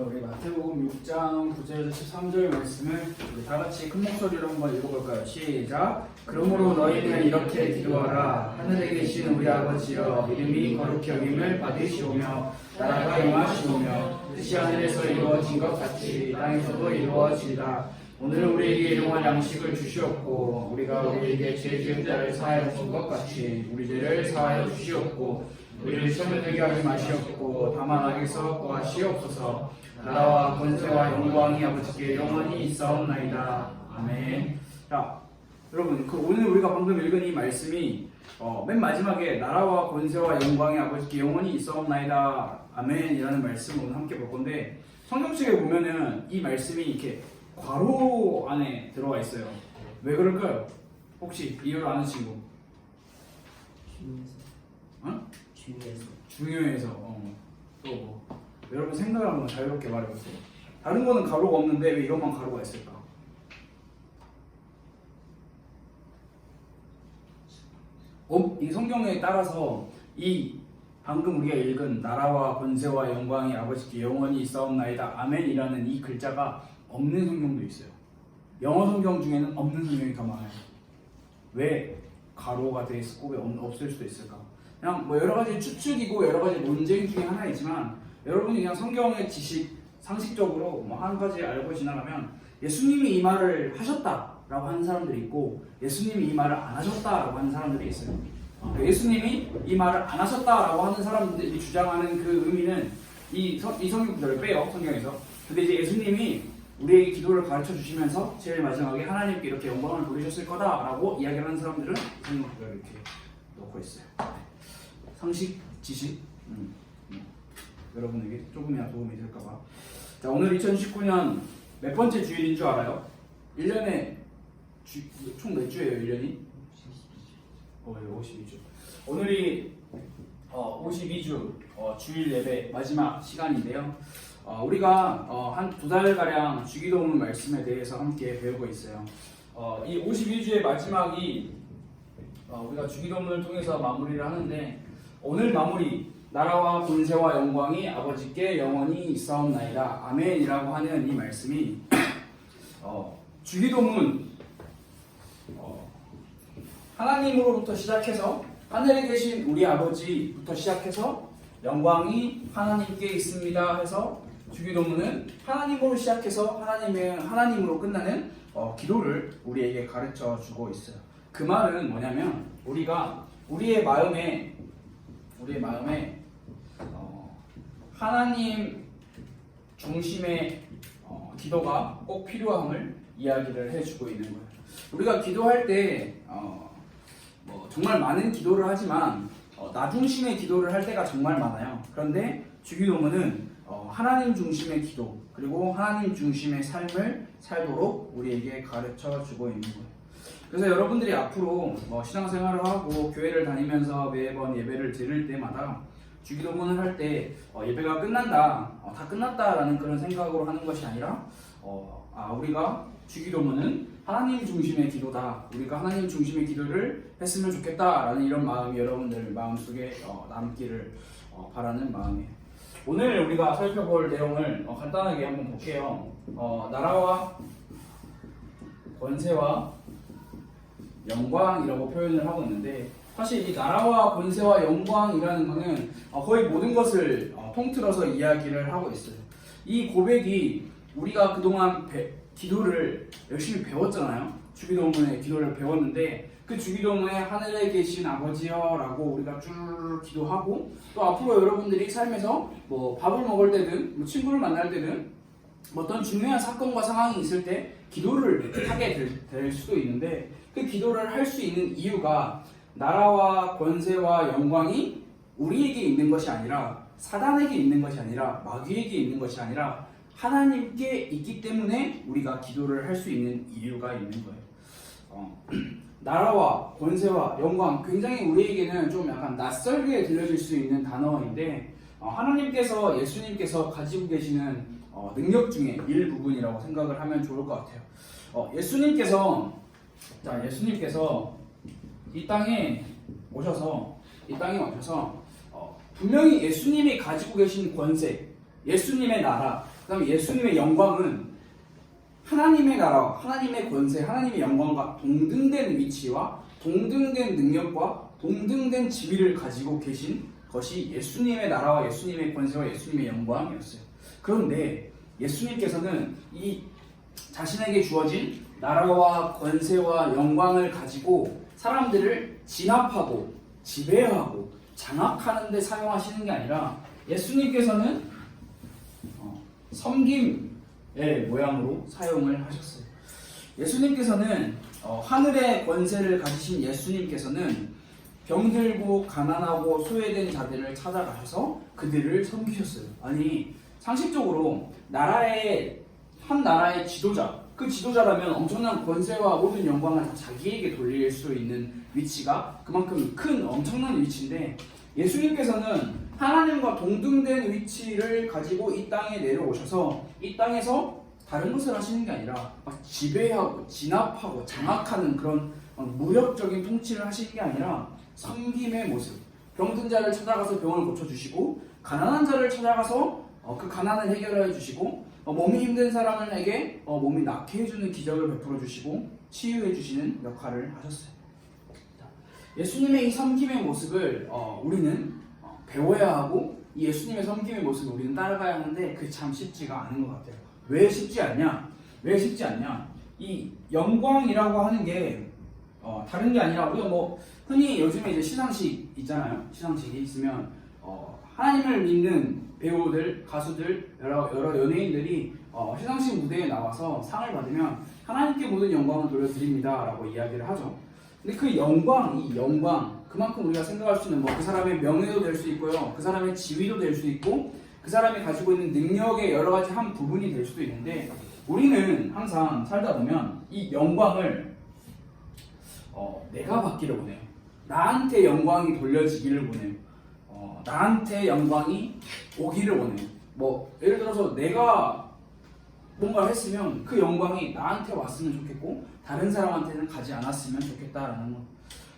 우리 마태복음 6장 9절에서 13절 말씀을 우리 다 같이 큰 목소리로 한번 읽어볼까요? 시작! 그러므로 너희는 이렇게 기도하라. 하늘에 계신 우리 아버지여, 이름이 거룩히 여김을 받으시오며 나라가 임하시오며 뜻이 하늘에서 이루어진 것 같이 땅에서도 이루어지리라. 오늘 우리에게 일용할 양식을 주시옵고 우리가 우리에게 죄 지은 자를 사하여 준 것 같이 우리 죄를 사하여 주시옵고 우리를 시험에 들게 하지 마시옵고 다만 악에서 구하시옵소서. 나라와 권세와 영광이 아버지께 영원히 있사옵나이다. 아멘. 자, 여러분, 오늘 우리가 방금 읽은 이 말씀이 맨 마지막에 나라와 권세와 영광이 아버지께 영원히 있사옵나이다. 아멘이라는 말씀을 오늘 함께 볼 건데, 성경책에 보면은 이 말씀이 이렇게 괄호 안에 들어가 있어요. 왜 그럴까요? 혹시 이유를 아는 친구? 중요해서. 또 뭐? 여러분 생각을 한번 자유롭게 말해보세요. 다른 거는 가로가 없는데 왜 이것만 가로가 있을까? 이 성경에 따라서 이 방금 우리가 읽은 나라와 권세와 영광이 아버지께 영원히 있사옵나이다 아멘이라는 이 글자가 없는 성경도 있어요. 영어 성경 중에는 없는 성경이 더 많아요. 왜 가로가 돼 있고 왜 없을 수도 있을까? 그냥 뭐 여러 가지 추측이고 여러 가지 논쟁 중에 하나이지만, 여러분이 그냥 성경의 지식, 상식적으로 뭐 한 가지 알고 지나가면 예수님이 이 말을 하셨다라고 하는 사람들이 있고 예수님이 이 말을 안 하셨다라고 하는 사람들이 있어요. 예수님이 이 말을 안 하셨다라고 하는 사람들이 주장하는 그 의미는 이 성경 구절을 빼요, 성경에서. 근데 이제 예수님이 우리에게 기도를 가르쳐 주시면서 제일 마지막에 하나님께 이렇게 영광을 돌리셨을 거다라고 이야기를 하는 사람들은 성경 구절을 이렇게 놓고 있어요. 상식, 지식, 여러분에게 조금이나 도움이 될까봐. 자, 오늘 2019년 몇 번째 주일인 줄 알아요? 1년에 총 몇 주예요, 1년이? 52주. 오늘이 52주 주일 예배 마지막 시간인데요. 우리가 한 2달가량 주기도문 말씀에 대해서 함께 배우고 있어요. 이 52주의 마지막이 우리가 주기도문을 통해서 마무리를 하는데, 오늘 마무리 나라와 권세와 영광이 아버지께 영원히 있사옵나이다 아멘이라고 하는 이 말씀이 주기도문 하나님으로부터 시작해서 하늘에 계신 우리 아버지부터 시작해서 영광이 하나님께 있습니다 해서 주기도문은 하나님으로 시작해서 하나님으로 끝나는 기도를 우리에게 가르쳐 주고 있어요. 그 말은 뭐냐면 우리가 우리의 마음에 하나님 중심의 기도가 꼭 필요함을 이야기를 해주고 있는 거예요. 우리가 기도할 때 정말 많은 기도를 하지만 나 중심의 기도를 할 때가 정말 많아요. 그런데 주기도문은 하나님 중심의 기도 그리고 하나님 중심의 삶을 살도록 우리에게 가르쳐 주고 있는 거예요. 그래서 여러분들이 앞으로 신앙생활을 하고 교회를 다니면서 매번 예배를 드릴 때마다 주기도문을 할 때 예배가 끝난다, 다 끝났다라는 그런 생각으로 하는 것이 아니라 우리가 주기도문은 하나님 중심의 기도다, 우리가 하나님 중심의 기도를 했으면 좋겠다라는 이런 마음이 여러분들 마음속에 남기를 바라는 마음이에요. 오늘 우리가 살펴볼 내용을 간단하게 한번 볼게요. 나라와 권세와 영광이라고 표현을 하고 있는데, 사실 이 나라와 권세와 영광이라는 것은 거의 모든 것을 통틀어서 이야기를 하고 있어요. 이 고백이 우리가 그동안 기도를 열심히 배웠잖아요. 주기도문의 기도를 배웠는데, 그 주기도문에 하늘에 계신 아버지여 라고 우리가 쭉 기도하고, 또 앞으로 여러분들이 삶에서 뭐 밥을 먹을 때든 뭐 친구를 만날 때든 뭐 어떤 중요한 사건과 상황이 있을 때 기도를 하게 될 수도 있는데, 그 기도를 할 수 있는 이유가 나라와 권세와 영광이 우리에게 있는 것이 아니라, 사단에게 있는 것이 아니라, 마귀에게 있는 것이 아니라 하나님께 있기 때문에 우리가 기도를 할 수 있는 이유가 있는 거예요. 나라와 권세와 영광, 굉장히 우리에게는 좀 약간 낯설게 들려질 수 있는 단어인데, 하나님께서, 예수님께서 가지고 계시는 능력 중에 일부분이라고 생각을 하면 좋을 것 같아요. 예수님께서 이 땅에 오셔서 분명히 예수님이 가지고 계신 권세, 예수님의 나라, 그다음에 예수님의 영광은 하나님의 나라와 하나님의 권세, 하나님의 영광과 동등된 위치와 동등된 능력과 동등된 지위를 가지고 계신 것이 예수님의 나라와 예수님의 권세와 예수님의 영광이었어요. 그런데 예수님께서는 이 자신에게 주어진 나라와 권세와 영광을 가지고 사람들을 진압하고 지배하고 장악하는 데 사용하시는 게 아니라 예수님께서는 섬김의 모양으로 사용을 하셨어요. 예수님께서는 하늘의 권세를 가지신 예수님께서는 병들고 가난하고 소외된 자들을 찾아가셔서 그들을 섬기셨어요. 아니 상식적으로 한 나라의 지도자, 그 지도자라면 엄청난 권세와 모든 영광을 다 자기에게 돌릴 수 있는 위치가 그만큼 큰 엄청난 위치인데 예수님께서는 하나님과 동등된 위치를 가지고 이 땅에 내려오셔서 이 땅에서 다른 것을 하시는 게 아니라 막 지배하고 진압하고 장악하는 그런 무력적인 통치를 하시는 게 아니라 섬김의 모습, 병든 자를 찾아가서 병을 고쳐주시고 가난한 자를 찾아가서 그 가난을 해결해 주시고 몸이 힘든 사람에게 몸이 낫게 해주는 기적을 베풀어 주시고 치유해 주시는 역할을 하셨어요. 예수님의 이 섬김의 모습을 우리는 배워야 하고 이 예수님의 섬김의 모습을 우리는 따라가야 하는데 그게 참 쉽지가 않은 것 같아요. 왜 쉽지 않냐? 이 영광이라고 하는 게 다른 게 아니라 우리가 흔히 요즘에 이제 시상식 있잖아요. 시상식이 있으면 하나님을 믿는 배우들, 가수들, 여러 연예인들이 시상식 무대에 나와서 상을 받으면 하나님께 모든 영광을 돌려드립니다 라고 이야기를 하죠. 근데 그 이 영광 그만큼 우리가 생각할 수 있는 그 사람의 명예도 될 수 있고요, 그 사람의 지위도 될 수 있고, 그 사람이 가지고 있는 능력의 여러 가지 한 부분이 될 수도 있는데 우리는 항상 살다 보면 이 영광을 내가 받기를 원해요. 나한테 영광이 돌려지기를 원해요. 나한테 영광이 오기를 원해요. 예를 들어서 내가 뭔가 했으면 그 영광이 나한테 왔으면 좋겠고 다른 사람한테는 가지 않았으면 좋겠다라는 거.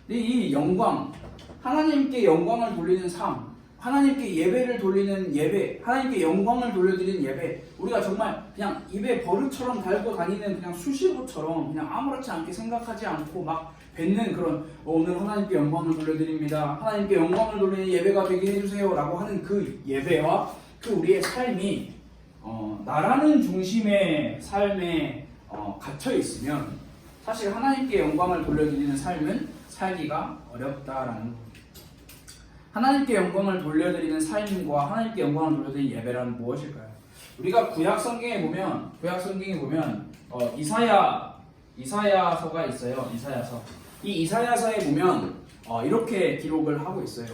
근데 이 영광, 하나님께 영광을 돌리는 삶, 하나님께 예배를 돌리는 예배, 하나님께 영광을 돌려드리는 예배, 우리가 정말 그냥 입에 버릇처럼 달고 다니는 그냥 수식어처럼 그냥 아무렇지 않게 생각하지 않고 막 뱉는 그런 오늘 하나님께 영광을 돌려드립니다, 하나님께 영광을 돌리는 예배가 되게 해주세요 라고 하는 그 예배와 그 우리의 삶이 나라는 중심의 삶에 갇혀 있으면 사실 하나님께 영광을 돌려드리는 삶은 살기가 어렵다라는 겁니다. 하나님께 영광을 돌려드리는 삶과 하나님께 영광을 돌려드리는 예배란 무엇일까요? 우리가 구약 성경에 보면 이사야서가 있어요. 이 이사야서에 보면 이렇게 기록을 하고 있어요.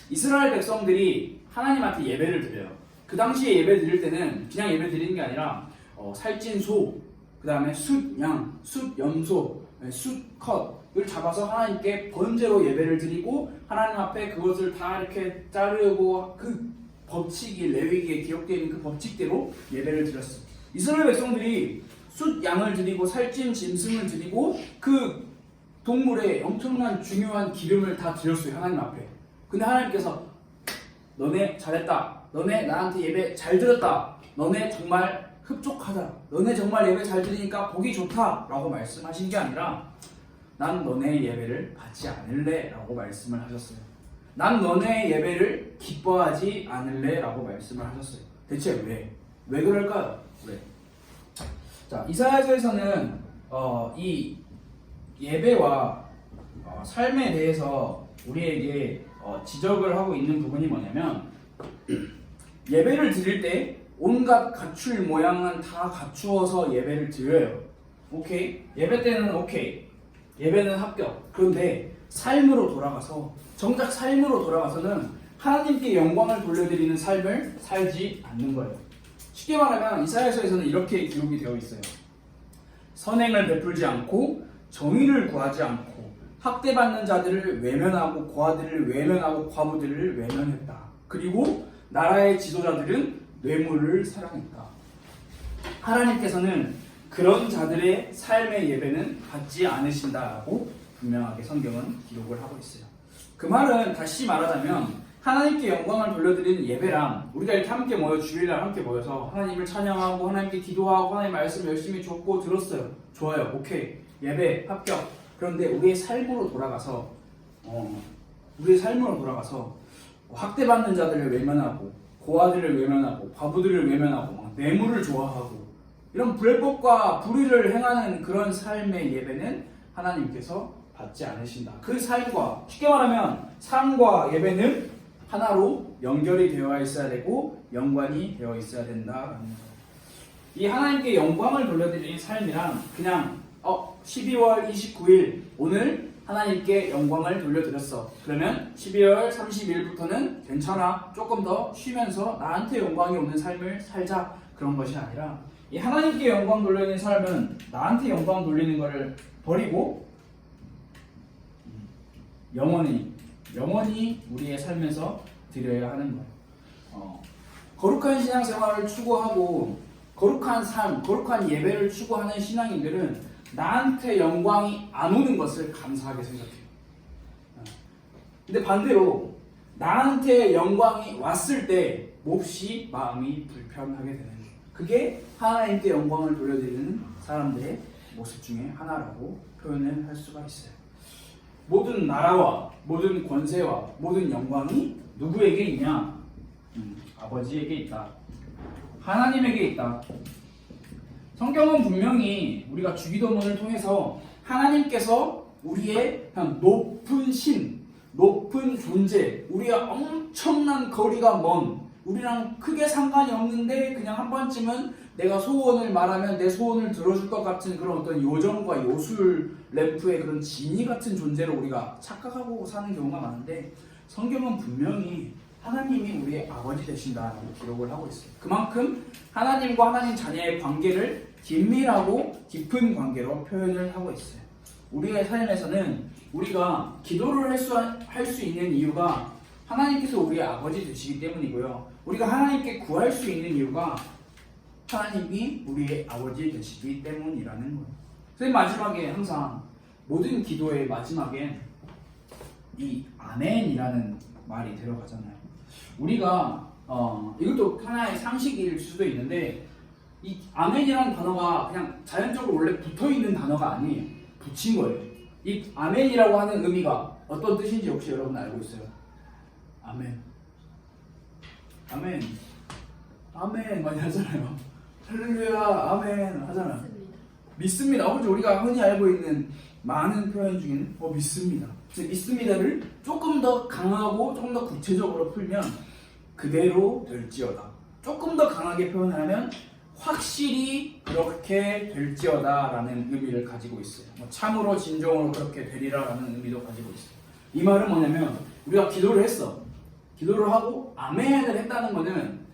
이스라엘 백성들이 하나님한테 예배를 드려요. 그 당시에 예배 드릴 때는 그냥 예배 드리는 게 아니라 살찐 소, 그 다음에 숫양, 숫염소, 숫컷을 잡아서 하나님께 번제로 예배를 드리고 하나님 앞에 그것을 다 이렇게 자르고 그 법칙이 레위기에 기록되어 있는 그 법칙대로 예배를 드렸어요. 이스라엘 백성들이 숫양을 드리고 살찐 짐승을 드리고 그 동물의 엄청난 중요한 기름을 다 드렸어요. 하나님 앞에. 근데 하나님께서 너네 잘했다, 너네 나한테 예배 잘 드렸다, 너네 정말 흡족하다, 너네 정말 예배 잘 드리니까 보기 좋다 라고 말씀하신 게 아니라 난 너네 예배를 받지 않을래 라고 말씀을 하셨어요. 난 너네 예배를 기뻐하지 않을래 라고 말씀을 하셨어요. 대체 왜 그럴까요? 왜? 자, 이사야서에서는 이 예배와 삶에 대해서 우리에게 지적을 하고 있는 부분이 뭐냐면 예배를 드릴 때 온갖 갖출 모양은 다 갖추어서 예배를 드려요. 오케이? 예배 때는 오케이. 예배는 합격. 그런데 정작 삶으로 돌아가서는 하나님께 영광을 돌려드리는 삶을 살지 않는 거예요. 쉽게 말하면 이사야서에서는 이렇게 기록이 되어 있어요. 선행을 베풀지 않고 정의를 구하지 않고 학대받는 자들을 외면하고 고아들을 외면하고 과부들을 외면했다. 그리고 나라의 지도자들은 뇌물을 사랑했다. 하나님께서는 그런 자들의 삶의 예배는 받지 않으신다라고 분명하게 성경은 기록을 하고 있어요. 그 말은 다시 말하자면 하나님께 영광을 돌려드리는 예배랑 우리가 이렇게 함께 모여 주일날 함께 모여서 하나님을 찬양하고 하나님께 기도하고 하나님 말씀 열심히 줬고 들었어요. 좋아요. 오케이. 예배 합격. 그런데 우리의 삶으로 돌아가서 학대받는 자들을 외면하고 고아들을 외면하고 과부들을 외면하고 뇌물을 좋아하고 이런 불법과 불의를 행하는 그런 삶의 예배는 하나님께서 받지 않으신다. 그 삶과 쉽게 말하면 삶과 예배는 하나로 연결이 되어 있어야 되고 연관이 되어 있어야 된다라는 거예요. 이 하나님께 영광을 돌려드리는 삶이란 그냥 12월 29일 오늘 하나님께 영광을 돌려드렸어. 그러면 12월 30일부터는 괜찮아. 조금 더 쉬면서 나한테 영광이 오는 삶을 살자. 그런 것이 아니라 이 하나님께 영광 돌리는 삶은 나한테 영광 돌리는 것을 버리고 영원히 우리의 삶에서 드려야 하는 거예요. 거룩한 신앙생활을 추구하고 거룩한 삶, 거룩한 예배를 추구하는 신앙인들은 나한테 영광이 안 오는 것을 감사하게 생각해요. 근데 반대로 나한테 영광이 왔을 때 몹시 마음이 불편하게 되는 거예요. 그게 하나님께 영광을 돌려드리는 사람들의 모습 중에 하나라고 표현을 할 수가 있어요. 모든 나라와 모든 권세와 모든 영광이 누구에게 있냐? 아버지에게 있다. 하나님에게 있다. 성경은 분명히 우리가 주기도문을 통해서 하나님께서 우리의 그냥 높은 신, 높은 존재, 우리가 엄청난 거리가 먼, 우리랑 크게 상관이 없는데 그냥 한 번쯤은 내가 소원을 말하면 내 소원을 들어줄 것 같은 그런 어떤 요정과 요술 램프의 그런 지니 같은 존재로 우리가 착각하고 사는 경우가 많은데 성경은 분명히 하나님이 우리의 아버지 되신다라고 기록을 하고 있어요. 그만큼 하나님과 하나님 자녀의 관계를 긴밀하고 깊은 관계로 표현을 하고 있어요. 우리의 삶에서는 우리가 기도를 할 수 있는 이유가 하나님께서 우리의 아버지 되시기 때문이고요. 우리가 하나님께 구할 수 있는 이유가 하나님이 우리의 아버지 되시기 때문이라는 거예요. 그래서 마지막에 항상 모든 기도의 마지막엔 이 아멘이라는 말이 들어가잖아요. 우리가 이것도 하나의 상식일 수도 있는데 이 아멘이라는 단어가 그냥 자연적으로 원래 붙어있는 단어가 아니에요. 붙인 거예요. 이 아멘이라고 하는 의미가 어떤 뜻인지 혹시 여러분 알고 있어요? 아멘. 아멘. 아멘 많이 하잖아요. 할렐루야 아멘 하잖아요. 믿습니다. 그렇죠. 우리가 흔히 알고 있는 많은 표현 중에는 믿습니다. 믿습니다를 조금 더 강하고 조금 더 구체적으로 풀면 그대로 될지어다. 조금 더 강하게 표현하면 확실히 그렇게 될지어다 라는 의미를 가지고 있어요. 참으로 진정으로 그렇게 되리라 라는 의미도 가지고 있어요. 이 말은 뭐냐면 우리가 기도를 했어. 기도를 하고 아멘을 했다는 거는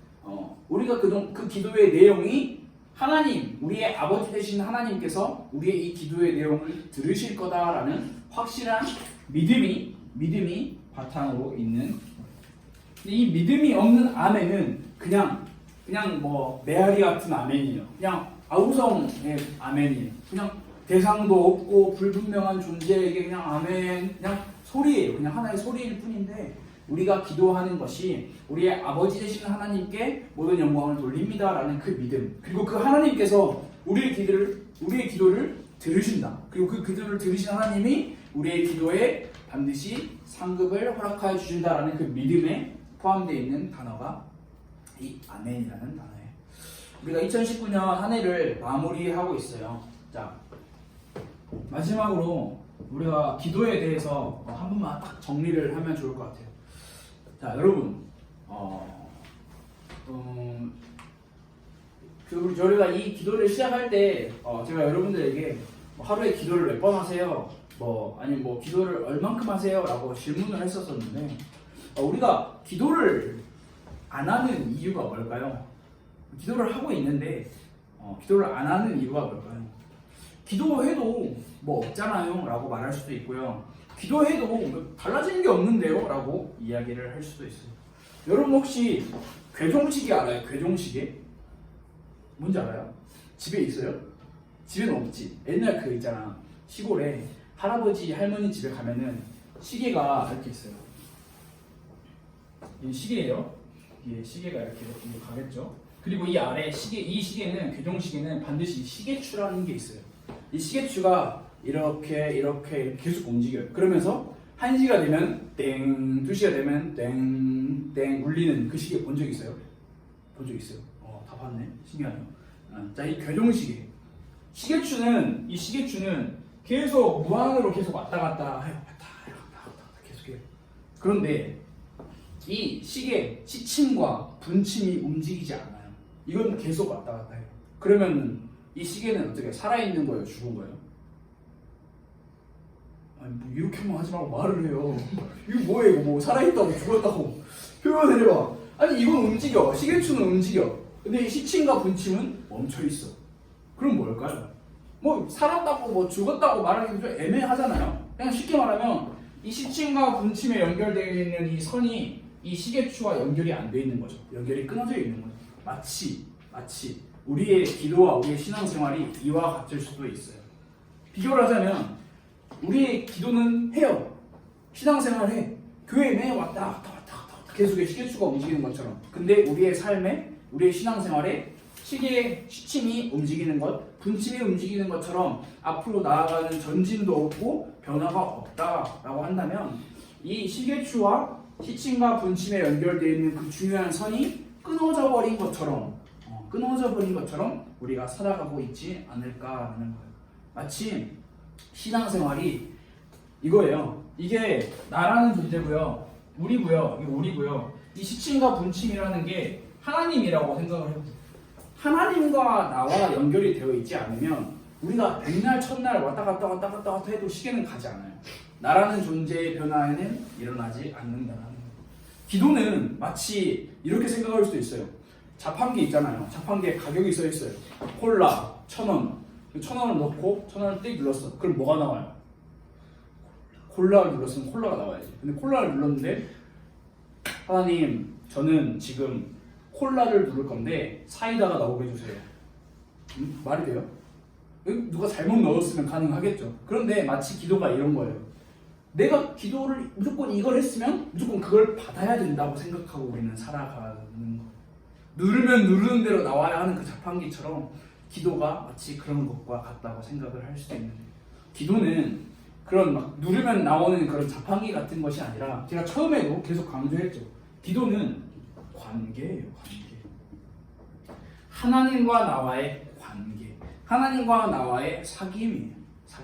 우리가 그 기도의 내용이 하나님, 우리의 아버지 되신 하나님께서 우리의 이 기도의 내용을 들으실 거다라는 확실한 믿음이 바탕으로 있는. 근데 이 믿음이 없는 아멘은 그냥 메아리 같은 아멘이에요. 그냥 아우성의 아멘이에요. 그냥 대상도 없고 불분명한 존재에게 그냥 아멘, 그냥 소리예요. 그냥 하나의 소리일 뿐인데 우리가 기도하는 것이 우리의 아버지 되시는 하나님께 모든 영광을 돌립니다라는 그 믿음, 그리고 그 하나님께서 우리의 기도를 들으신다. 그리고 그 기도를 들으신 하나님이 우리의 기도에 반드시 상급을 허락하여 주신다라는 그 믿음에 포함되어 있는 단어가 이 아멘이라는 단어예요. 우리가 2019년 한 해를 마무리하고 있어요. 자, 마지막으로 우리가 기도에 대해서 한 번만 딱 정리를 하면 좋을 것 같아요. 자, 여러분, 저희가 이 기도를 시작할 때 제가 여러분들에게 하루에 기도를 몇 번 하세요? 아니면 기도를 얼만큼 하세요? 라고 질문을 했었었는데 우리가 기도를 안 하는 이유가 뭘까요? 기도를 하고 있는데 기도를 안 하는 이유가 뭘까요? 기도해도 없잖아요 라고 말할 수도 있고요. 기도해도 달라지는 게 없는데요 라고 이야기를 할 수도 있어요. 여러분 혹시 괴종시계 알아요? 괴종시계? 뭔지 알아요? 집에 있어요? 집에는 없지. 옛날 그 있잖아, 시골에 할아버지 할머니 집에 가면은 시계가 이렇게 있어요. 이 시계예요. 이게 시계가 이렇게 가겠죠. 그리고 이 아래 이 시계는 교정 시계는 반드시 시계추라는 게 있어요. 이 시계추가 이렇게 계속 움직여요. 그러면서 1시가 되면 땡, 2시가 되면 땡 울리는 그 시계 본 적 있어요? 본 적 있어요. 다 봤네. 신기하네요. 자, 이 교정시계. 이 시계추는 계속 무한으로 계속 왔다 갔다 해요. 왔다 계속해요. 그런데 이 시계 시침과 분침이 움직이지 않아요. 이건 계속 왔다 갔다 해요. 그러면 이 시계는 어떻게 살아있는 거예요? 죽은 거예요? 아니 뭐 이렇게만 하지 말고 말을 해요. 이거 뭐예요? 이거 뭐 살아있다고 죽었다고 표현을 해봐. 아니 이건 움직여. 시계추는 움직여. 근데 이 시침과 분침은 멈춰 있어. 그럼 뭘까요? 뭐 살았다고 뭐 죽었다고 말하기 좀 애매하잖아요. 그냥 쉽게 말하면 이 시침과 분침에 연결되어 있는 이 선이 이 시계추와 연결이 안 돼 있는 거죠. 연결이 끊어져 있는 거죠. 마치 우리의 기도와 우리의 신앙생활이 이와 같을 수도 있어요. 비교를 하자면 우리의 기도는 해요. 신앙생활 해. 교회에 매 왔다 갔다 계속 시계추가 움직이는 것처럼. 근데 우리의 삶에 우리의 신앙생활에 시침이 움직이는 것, 분침이 움직이는 것처럼 앞으로 나아가는 전진도 없고 변화가 없다라고 한다면 이 시계추와 시침과 분침에 연결되어 있는 그 중요한 선이 끊어져 버린 것처럼 우리가 살아가고 있지 않을까라는 거예요. 마치 신앙생활이 이거예요. 이게 나라는 존재고요, 우리고요. 이 시침과 분침이라는 게 하나님이라고 생각을 해보세요. 하나님과 나와 연결이 되어 있지 않으면 우리가 백날 첫날 왔다 갔다 해도 시계는 가지 않아요. 나라는 존재의 변화에는 일어나지 않는다는 거예요. 기도는 마치 이렇게 생각할 수도 있어요. 자판기 있잖아요. 자판기에 가격이 써 있어요. 콜라 1,000원. 1,000원을 넣고 1,000원을 띡 눌렀어. 그럼 뭐가 나와요? 콜라를 눌렀으면 콜라가 나와야지. 근데 콜라를 눌렀는데 하나님, 저는 지금 콜라를 누를 건데 사이다가 나오게 해주세요. 말이 돼요? 누가 잘못 넣었으면 가능하겠죠. 그런데 마치 기도가 이런 거예요. 내가 기도를 무조건 이걸 했으면 무조건 그걸 받아야 된다고 생각하고 우리는 살아가는 거예요. 누르면 누르는 대로 나와야 하는 그 자판기처럼 기도가 마치 그런 것과 같다고 생각을 할 수도 있는데, 기도는 그런 막 누르면 나오는 그런 자판기 같은 것이 아니라, 제가 처음에도 계속 강조했죠. 기도는 관계예요. 관계. 하나님과 나와의 관계. 하나님과 나와의 사귐이에요. 사귐.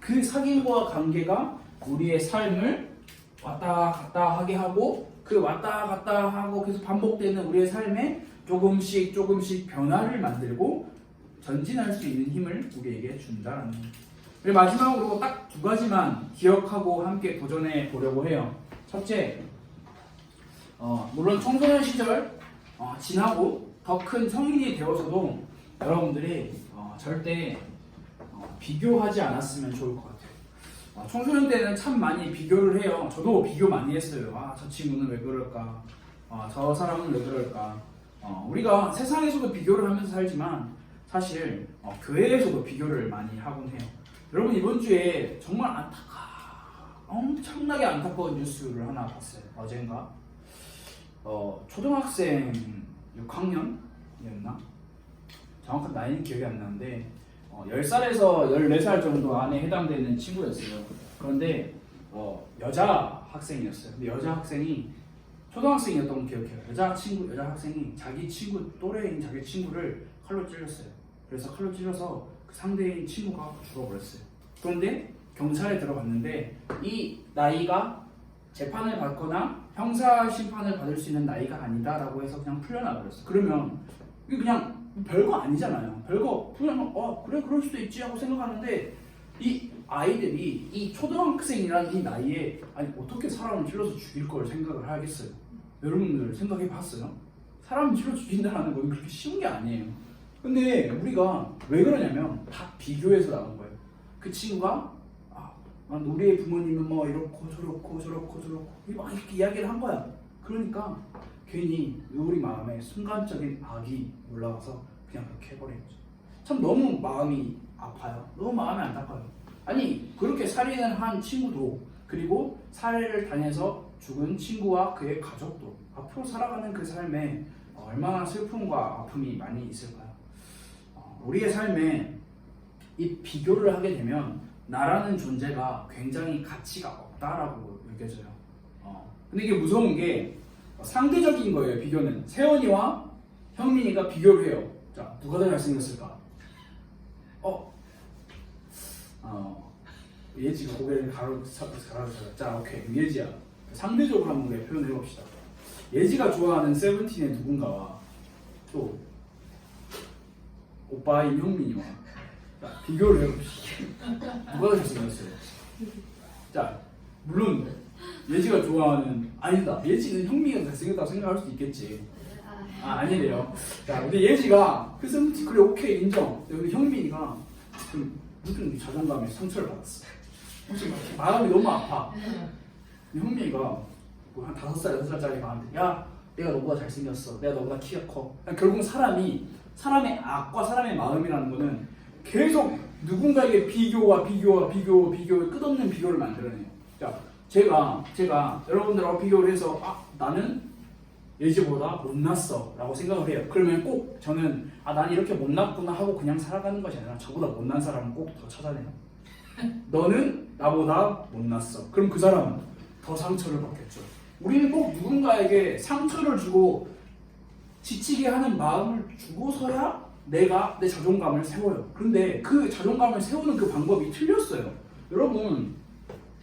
그 사귐과 관계가 우리의 삶을 왔다 갔다 하게 하고, 그 왔다 갔다 하고 계속 반복되는 우리의 삶에 조금씩 변화를 만들고 전진할 수 있는 힘을 우리에게 준다는 거예요. 그리고 마지막으로 딱 2가지만 기억하고 함께 도전해 보려고 해요. 첫째, 물론 청소년 시절 지나고 더 큰 성인이 되어서도 여러분들이 절대 비교하지 않았으면 좋을 것 같아요. 청소년 때는 참 많이 비교를 해요. 저도 비교 많이 했어요. 저 친구는 왜 그럴까? 저 사람은 왜 그럴까? 우리가 세상에서도 비교를 하면서 살지만 사실 교회에서도 비교를 많이 하곤 해요. 여러분, 이번 주에 정말 엄청나게 안타까운 뉴스를 하나 봤어요. 어젠가 초등학생 6학년이었나? 정확한 나이는 기억이 안 나는데 10살에서 14살 정도 안에 해당되는 친구였어요. 그런데 여자 학생이었어요. 근데 여자 학생이, 초등학생이었던 거 기억해요. 여자 학생이 자기 친구, 또래인 자기 친구를 칼로 찔렀어요. 그래서 칼로 찔러서 그 상대인 친구가 죽어버렸어요. 그런데 경찰에 들어갔는데 이 나이가 재판을 받거나 형사 심판을 받을 수 있는 나이가 아니다라고 해서 그냥 풀려나버렸어요. 그러면 이게 그냥 별거 아니잖아요. 별거 그냥 그래 그럴 수도 있지 하고 생각하는데, 이 아이들이 이 초등학생이라는 이 나이에 어떻게 사람을 찔러서 죽일 걸 생각을 하겠어요? 여러분들 생각해 봤어요? 사람을 찔러 죽인다는 건 그렇게 쉬운 게 아니에요. 근데 우리가 왜 그러냐면 다 비교해서 나온 거예요. 그 친구가 우리의 부모님은 뭐 이렇고 저렇고 막 이렇게 이야기를 한 거야. 그러니까 괜히 우리 마음에 순간적인 악이 올라와서 그냥 그렇게 해버렸죠. 참 너무 마음이 아파요. 너무 마음이 안타까워요. 아니 그렇게 살인을 한 친구도, 그리고 살해를 당해서 죽은 친구와 그의 가족도 앞으로 살아가는 그 삶에 얼마나 슬픔과 아픔이 많이 있을까요? 우리의 삶에 이 비교를 하게 되면 나라는 존재가 굉장히 가치가 없다라고 느껴져요. 근데 이게 무서운 게 상대적인 거예요. 비교는 세원이와 형민이가 비교를 해요. 자, 누가 더 잘생겼을까? 예지가 고개를 가로서 자, 오케이. 예지야. 상대적으로 한번 우리가 표현해 봅시다. 예지가 좋아하는 세븐틴의 누군가와 또 오빠인 형민이와 자, 비교를 해봅시다. 누가 더 잘생겼어요? 자, 물론 예지가 좋아하는 아니다. 예지는 형민이가 잘생겼다고 생각할 수도 있겠지. 아니래요. 자, 근데 예지가 그 세븐틴 그래 오케이 인정. 근데 형민이가 좀 무슨 자존감에 상처를 받았어. 혹시 마음이 너무 아파. 형민이가 한 5살, 6살짜리 마음인데 야 내가 너보다 잘생겼어. 내가 너보다 키가 커. 결국 사람의 악과 사람의 마음이라는 거는 계속 누군가에게 비교와 끝없는 비교를 만들어내요. 자, 제가 여러분들하고 비교를 해서 나는 예지보다 못났어 라고 생각을 해요. 그러면 꼭 저는 난 이렇게 못났구나 하고 그냥 살아가는 것이 아니라 저보다 못난 사람은 꼭 더 찾아내요. 너는 나보다 못났어. 그럼 그 사람은 더 상처를 받겠죠. 우리는 꼭 누군가에게 상처를 주고 지치게 하는 마음을 주고서야 내가 내 자존감을 세워요. 그런데 그 자존감을 세우는 그 방법이 틀렸어요. 여러분,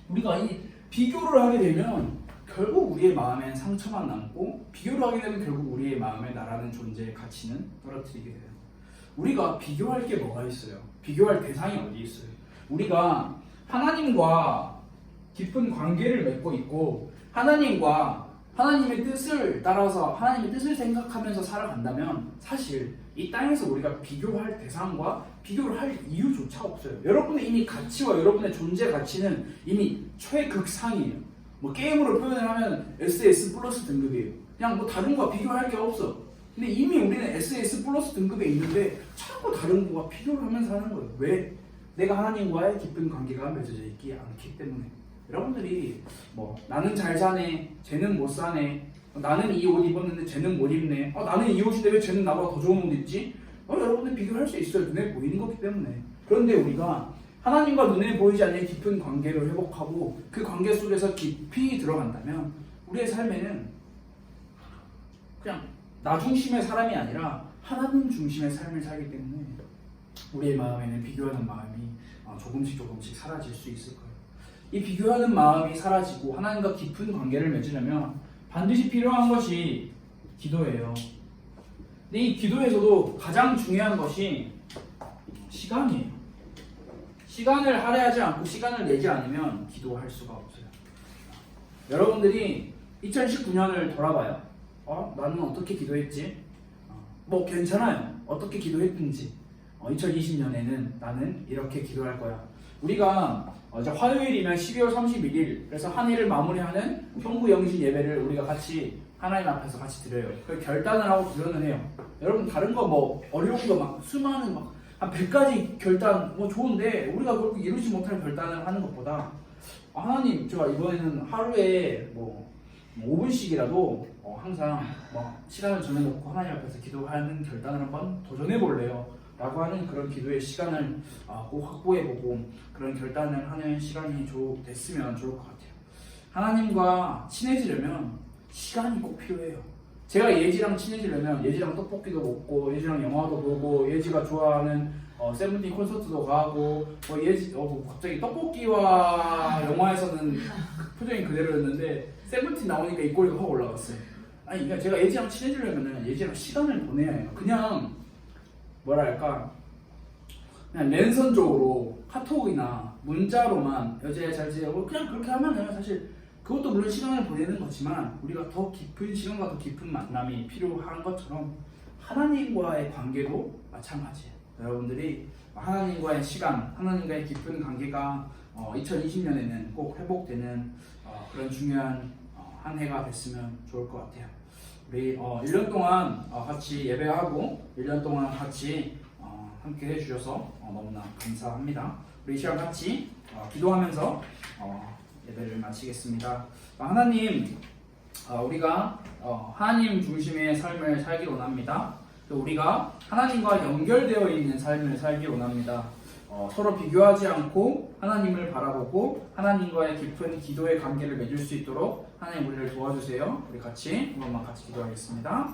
우리가 이 비교를 하게 되면 결국 우리의 마음엔 상처만 남고 비교를 하게 되면 결국 우리의 마음에 나라는 존재의 가치는 떨어뜨리게 돼요. 우리가 비교할 게 뭐가 있어요? 비교할 대상이 어디 있어요? 우리가 하나님과 깊은 관계를 맺고 있고 하나님의 뜻을 따라서 하나님의 뜻을 생각하면서 살아간다면 사실 이 땅에서 우리가 비교할 대상과 비교를 할 이유조차 없어요. 여러분의 이미 가치와 여러분의 존재 가치는 이미 최극상이에요. 뭐 게임으로 표현을 하면 SS 플러스 등급이에요. 그냥 뭐 다른 거와 비교할 게 없어. 근데 이미 우리는 SS 플러스 등급에 있는데 자꾸 다른 거와 비교를 하면서 사는 거예요. 왜? 내가 하나님과의 깊은 관계가 맺어져 있지 않기 때문에. 여러분들이 뭐 나는 잘 사네, 쟤는 못 사네, 나는 이 옷 입었는데 쟤는 못 입네, 나는 이 옷인데 왜 쟤는 나보다 더 좋은 옷 입지? 여러분들 비교할 수 있어요. 눈에 보이는 거기 때문에. 그런데 우리가 하나님과 눈에 보이지 않는 깊은 관계를 회복하고 그 관계 속에서 깊이 들어간다면 우리의 삶에는 그냥 나 중심의 사람이 아니라 하나님 중심의 삶을 살기 때문에 우리의 마음에는 비교하는 마음이 조금씩 사라질 수 있을 거예요. 이 비교하는 마음이 사라지고 하나님과 깊은 관계를 맺으려면 반드시 필요한 것이 기도예요. 근데 이 기도에서도 가장 중요한 것이 시간이에요. 시간을 할애하지 않고 시간을 내지 않으면 기도할 수가 없어요. 여러분들이 2019년을 돌아봐요. 나는 어떻게 기도했지? 뭐 괜찮아요. 어떻게 기도했든지 2020년에는 나는 이렇게 기도할 거야. 우리가 이제 화요일이면 12월 31일 그래서 한 해를 마무리하는 형부 영신 예배를 우리가 같이 하나님 앞에서 같이 드려요. 그 결단을 하고 기도는 해요. 여러분 다른 거 뭐 어려운 거 막 수많은 막 한 100가지 결단 뭐 좋은데 우리가 결국 이루지 못할 결단을 하는 것보다 하나님 제가 이번에는 하루에 뭐 5분씩이라도 항상 시간을 정해놓고 하나님 앞에서 기도하는 결단을 한번 도전해 볼래요 라고 하는 그런 기도의 시간을 꼭 확보해보고 그런 결단을 하는 시간이 됐으면 좋을 것 같아요. 하나님과 친해지려면 시간이 꼭 필요해요. 제가 예지랑 친해지려면 예지랑 떡볶이도 먹고 예지랑 영화도 보고 예지가 좋아하는 세븐틴 콘서트도 가고 갑자기 떡볶이와 영화에서는 표정이 그대로였는데 세븐틴 나오니까 입꼬리가 확 올라갔어요. 그러니까 제가 예지랑 친해지려면 예지랑 시간을 보내야 해요. 그냥 뭐랄까 그냥 랜선적으로 카톡이나 문자로만 여자애 잘 지내고 그냥 그렇게 하면은 사실 그것도 물론 시간을 보내는 거지만 우리가 더 깊은 시간과 더 깊은 만남이 필요한 것처럼 하나님과의 관계도 마찬가지예요. 여러분들이 하나님과의 시간, 하나님과의 깊은 관계가 2020년에는 꼭 회복되는 그런 중요한 한 해가 됐으면 좋을 것 같아요. 우리 1년 동안 같이 예배하고 1년 동안 같이 함께 해주셔서 너무나 감사합니다. 우리 이 시간 같이 기도하면서 예배를 마치겠습니다. 하나님, 우리가 하나님 중심의 삶을 살기 원합니다. 또 우리가 하나님과 연결되어 있는 삶을 살기 원합니다. 서로 비교하지 않고 하나님을 바라보고 하나님과의 깊은 기도의 관계를 맺을 수 있도록 하나님 우리를 도와주세요. 우리 같이 한 번만 같이 기도하겠습니다.